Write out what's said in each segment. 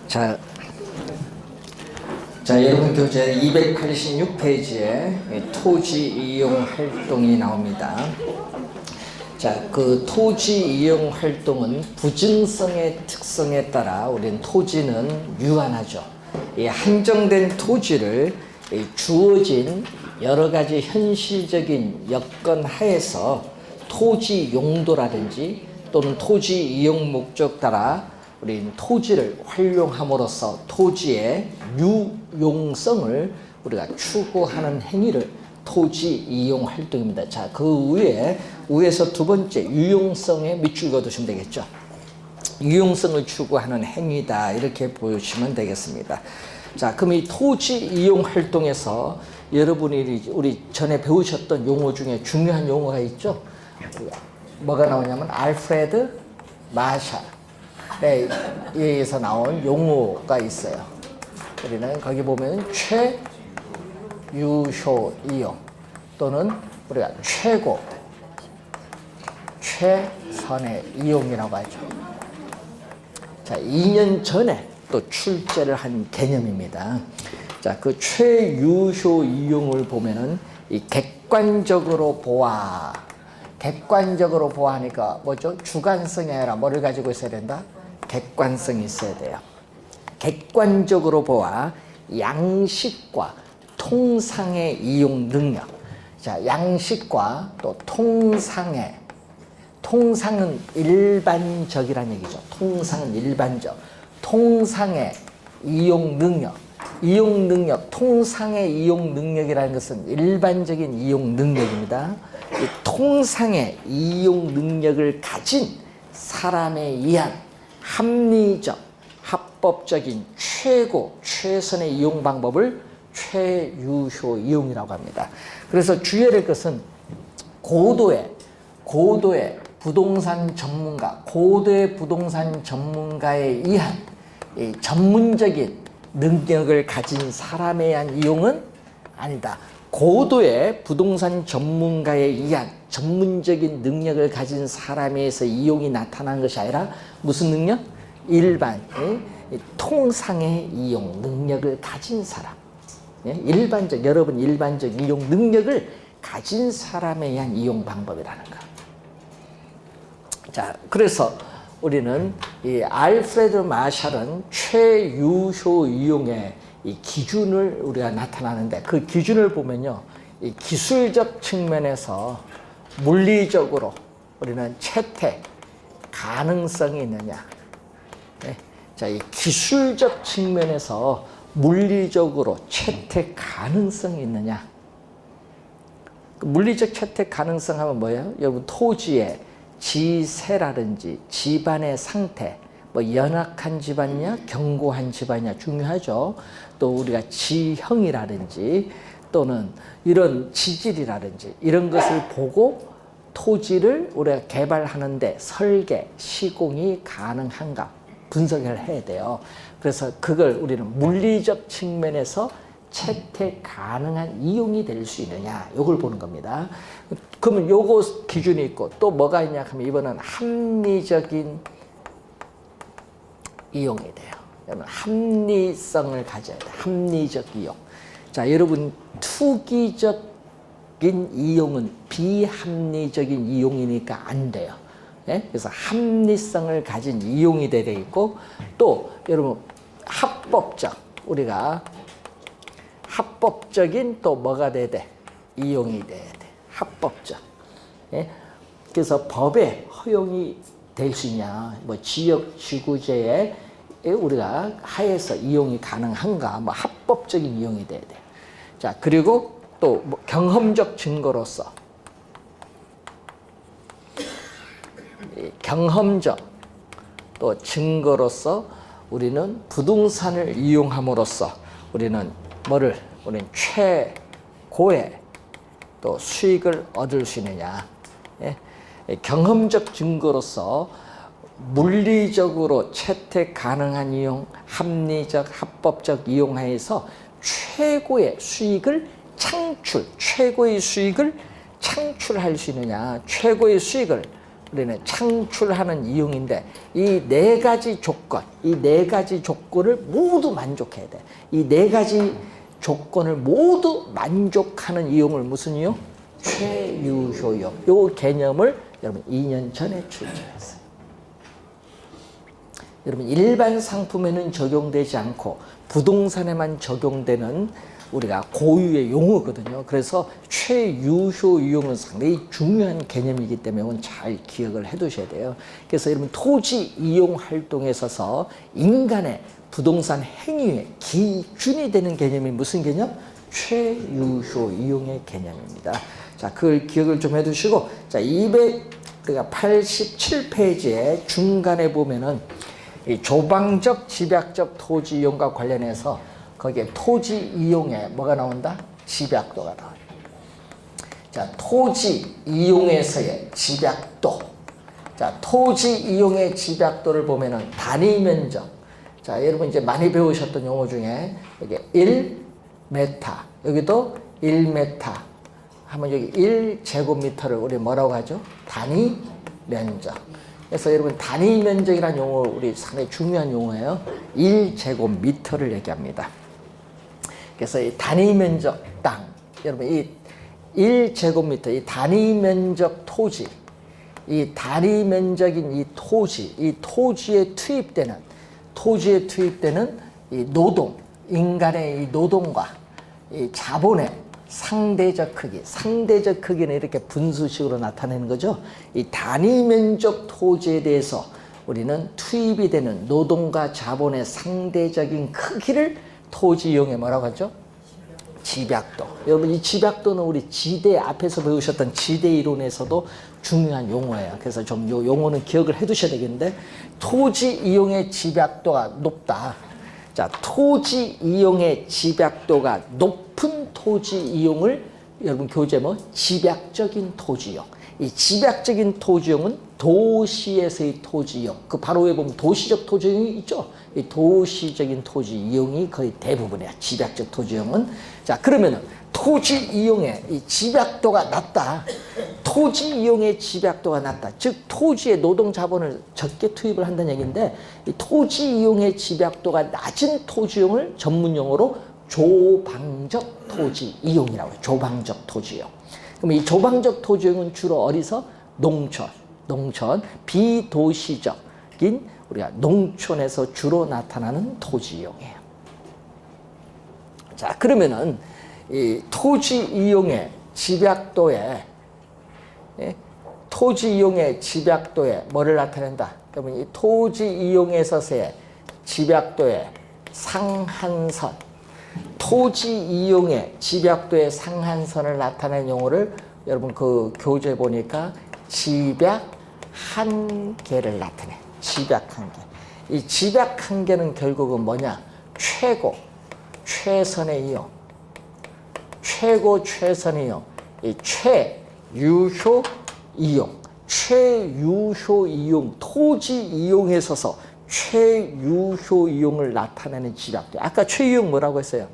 자, 여러분 교재 286페이지에 토지 이용 활동이 나옵니다. 자, 그 토지 이용 활동은 부증성의 특성에 따라 우리는 토지는 유한하죠. 이 한정된 토지를 주어진 여러 가지 현실적인 여건 하에서 토지 용도라든지 또는 토지 이용 목적 따라 우리는 토지를 활용함으로써 토지의 유용성을 우리가 추구하는 행위를 토지 이용 활동입니다. 자, 그 위에서 두 번째 유용성에 밑줄 그어두시면 되겠죠. 유용성을 추구하는 행위다 이렇게 보시면 되겠습니다. 자, 그럼 이 토지 이용 활동에서 여러분이 우리 전에 배우셨던 용어 중에 중요한 용어가 있죠. 뭐가 나오냐면 알프레드 마샬에 의해서 나온 용어가 있어요. 우리는 거기 보면 최유효 이용 또는 우리가 최고, 최선의 이용이라고 하죠. 자, 2년 전에 또 출제를 한 개념입니다. 자, 그 최유효 이용을 보면은 이 객관적으로 보아하니까 뭐죠? 주관성이 아니라 뭐를 가지고 있어야 된다? 객관성이 있어야 돼요. 객관적으로 보아 양식과 통상의 이용 능력. 자, 양식과 또 통상은 일반적이라는 얘기죠. 통상은 일반적. 통상의 이용 능력. 통상의 이용 능력이라는 것은 일반적인 이용 능력입니다. 이 통상의 이용 능력을 가진 사람에 의한 합리적, 합법적인 최선의 이용 방법을 최유효 이용이라고 합니다. 그래서 주의해야 될 것은 고도의 부동산 전문가에 의한 이 전문적인 능력을 가진 사람에 의한 이용은 아니다. 고도의 부동산 전문가에 의한 전문적인 능력을 가진 사람에 의해서 이용이 나타나는 것이 아니라 무슨 능력? 일반, 통상의 이용 능력을 가진 사람. 여러분 일반적 이용 능력을 가진 사람에 의한 이용 방법이라는 거. 자, 그래서 우리는 이 알프레드 마샬은 최유효 이용의 이 기준을 우리가 나타나는데 그 기준을 보면요, 이 기술적 측면에서 물리적으로 우리는 채택 가능성이 있느냐. 자, 이 기술적 측면에서 물리적으로 채택 가능성이 있느냐. 물리적 채택 가능성 하면 뭐예요? 여러분 토지의 지세라든지 집안의 상태, 뭐 연약한 집안이냐 견고한 집안이냐 중요하죠. 또 우리가 지형이라든지 또는 이런 지질이라든지 이런 것을 보고 토지를 우리가 개발하는데 설계, 시공이 가능한가 분석을 해야 돼요. 그래서 그걸 우리는 물리적 측면에서 채택 가능한 이용이 될 수 있느냐 이걸 보는 겁니다. 그러면 요거 기준이 있고 또 뭐가 있냐 하면 이번은 합리적인 이용이 돼요. 여러분 합리성을 가져야 돼요. 합리적 이용. 자, 여러분 투기적인 이용은 비합리적인 이용이니까 안 돼요. 그래서 합리성을 가진 이용이 되어 있고 또 여러분 우리가 합법적인 또 뭐가 돼야 돼? 이용이 돼야 돼. 합법적. 그래서 법에 허용이 될 수 있냐? 뭐 지역 지구제에 우리가 하에서 이용이 가능한가? 뭐 합법적인 이용이 돼야 돼. 자, 그리고 또 뭐 경험적 증거로서 또 증거로서 우리는 부동산을 이용함으로써 우리는 우리는 최고의 또 수익을 얻을 수 있느냐. 경험적 증거로서 물리적으로 채택 가능한 이용, 합리적, 합법적 이용하에서 최고의 수익을 창출할 수 있느냐. 최고의 수익을 우리는 창출하는 이용인데 이 네 가지 조건, 이 네 가지 조건을 모두 만족해야 돼. 이 네 가지 조건을 모두 만족하는 이용을 무슨 이용? 최유효 이용. 요 개념을 여러분 2년 전에 출제했어요. 여러분 일반 상품에는 적용되지 않고 부동산에만 적용되는 우리가 고유의 용어거든요. 그래서 최유효 이용은 상당히 중요한 개념이기 때문에 이건 잘 기억을 해 두셔야 돼요. 그래서 여러분 토지 이용 활동에 있어서 인간의 부동산 행위의 기준이 되는 개념이 무슨 개념? 최유효 이용의 개념입니다. 자, 그걸 기억을 좀 해두시고, 자, 287페이지에 중간에 보면은 이 조방적, 집약적 토지 이용과 관련해서 거기에 토지 이용에 뭐가 나온다? 집약도가 나와요. 자, 토지 이용에서의 집약도. 자, 토지 이용의 집약도를 보면은 단위 면적. 자, 여러분 이제 많이 배우셨던 용어 중에 여기 1m, 여기도 1m 하면 여기 1제곱미터를 우리 뭐라고 하죠? 단위 면적. 그래서 여러분 단위 면적이라는 용어 우리 상당히 중요한 용어예요. 1제곱미터를 얘기합니다. 그래서 이 단위 면적 땅, 여러분 이 1제곱미터, 이 단위 면적 토지, 이 단위 면적인 이 토지에 투입되는 이 노동, 인간의 이 노동과 이 자본의 상대적 크기는 이렇게 분수식으로 나타내는 거죠. 이 단위 면적 토지에 대해서 우리는 투입이 되는 노동과 자본의 상대적인 크기를 토지 이용에 뭐라고 하죠? 집약도. 여러분 이 집약도는 우리 지대 앞에서 배우셨던 지대 이론에서도 중요한 용어예요. 그래서 좀 요 용어는 기억을 해 두셔야 되겠는데, 토지 이용의 집약도가 높다. 자, 토지 이용의 집약도가 높은 토지 이용을 여러분 교재 뭐 집약적인 토지 이용. 이 집약적인 토지 이용은 도시에서의 토지 이용. 그 바로 위에 보면 도시적 토지 이용이 있죠. 이 도시적인 토지 이용이 거의 대부분이야. 집약적 토지 이용은. 자, 그러면은 토지 이용의 이 집약도가 낮다. 토지 이용의 집약도가 낮다. 즉 토지의 노동 자본을 적게 투입을 한다는 얘기인데, 이 토지 이용의 집약도가 낮은 토지 이용을 전문 용어로 조방적 토지 이용이라고 해요. 조방적 토지 이용. 그럼 이 조방적 토지 이용은 주로 어디서? 농촌, 비도시적인 우리가 농촌에서 주로 나타나는 토지 이용이에요. 자, 그러면은 이 토지 이용의 집약도에 뭐를 나타낸다? 그러면 이 토지 이용에 있어서의 집약도의 상한선, 토지 이용의 집약도의 상한선을 나타내는 용어를 여러분 그 교재 보니까 집약 한계를 나타내. 집약 한계. 이 집약 한계는 결국은 뭐냐? 최선의 이용. 최선의 이용. 이 최유효 이용. 토지 이용에 있어서 최유효 이용을 나타내는 집약도. 아까 최유용 뭐라고 했어요?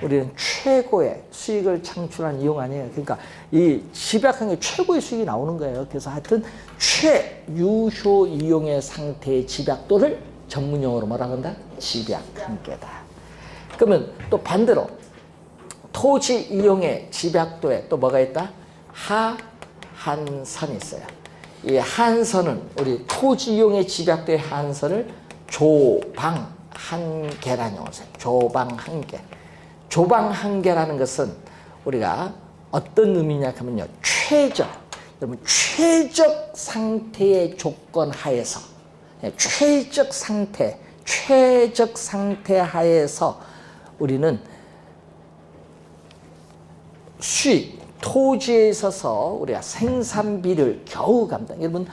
우리는 최고의 수익을 창출한 이용 아니에요. 그러니까 이 집약한 게 최고의 수익이 나오는 거예요. 그래서 하여튼 최유효 이용의 상태의 집약도를 전문 용어로 뭐라고 한다? 집약한계다. 그러면 또 반대로 토지 이용의 집약도에 또 뭐가 있다? 하한선이 있어요. 이 한선은 우리 토지 이용의 집약도의 한선을 조방한계라는 용어를 써요. 조방한계. 조방한계라는 것은 우리가 어떤 의미냐 하면요, 여러분 최적 상태의 조건 하에서, 최적 상태 하에서 우리는 토지에 있어서 우리가 생산비를 겨우 감당. 여러분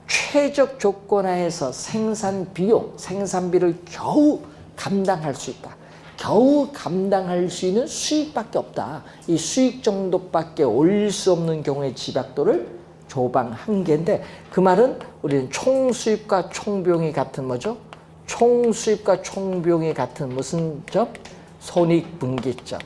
최적 조건 하에서 생산비를 겨우 감당할 수 있다. 겨우 감당할 수 있는 수익밖에 없다. 이 수익 정도밖에 올릴 수 없는 경우의 집약도를 조방한계인데, 그 말은 우리는 총수입과 총비용이 같은 뭐죠? 총수입과 총비용이 같은 무슨 점? 손익분기점.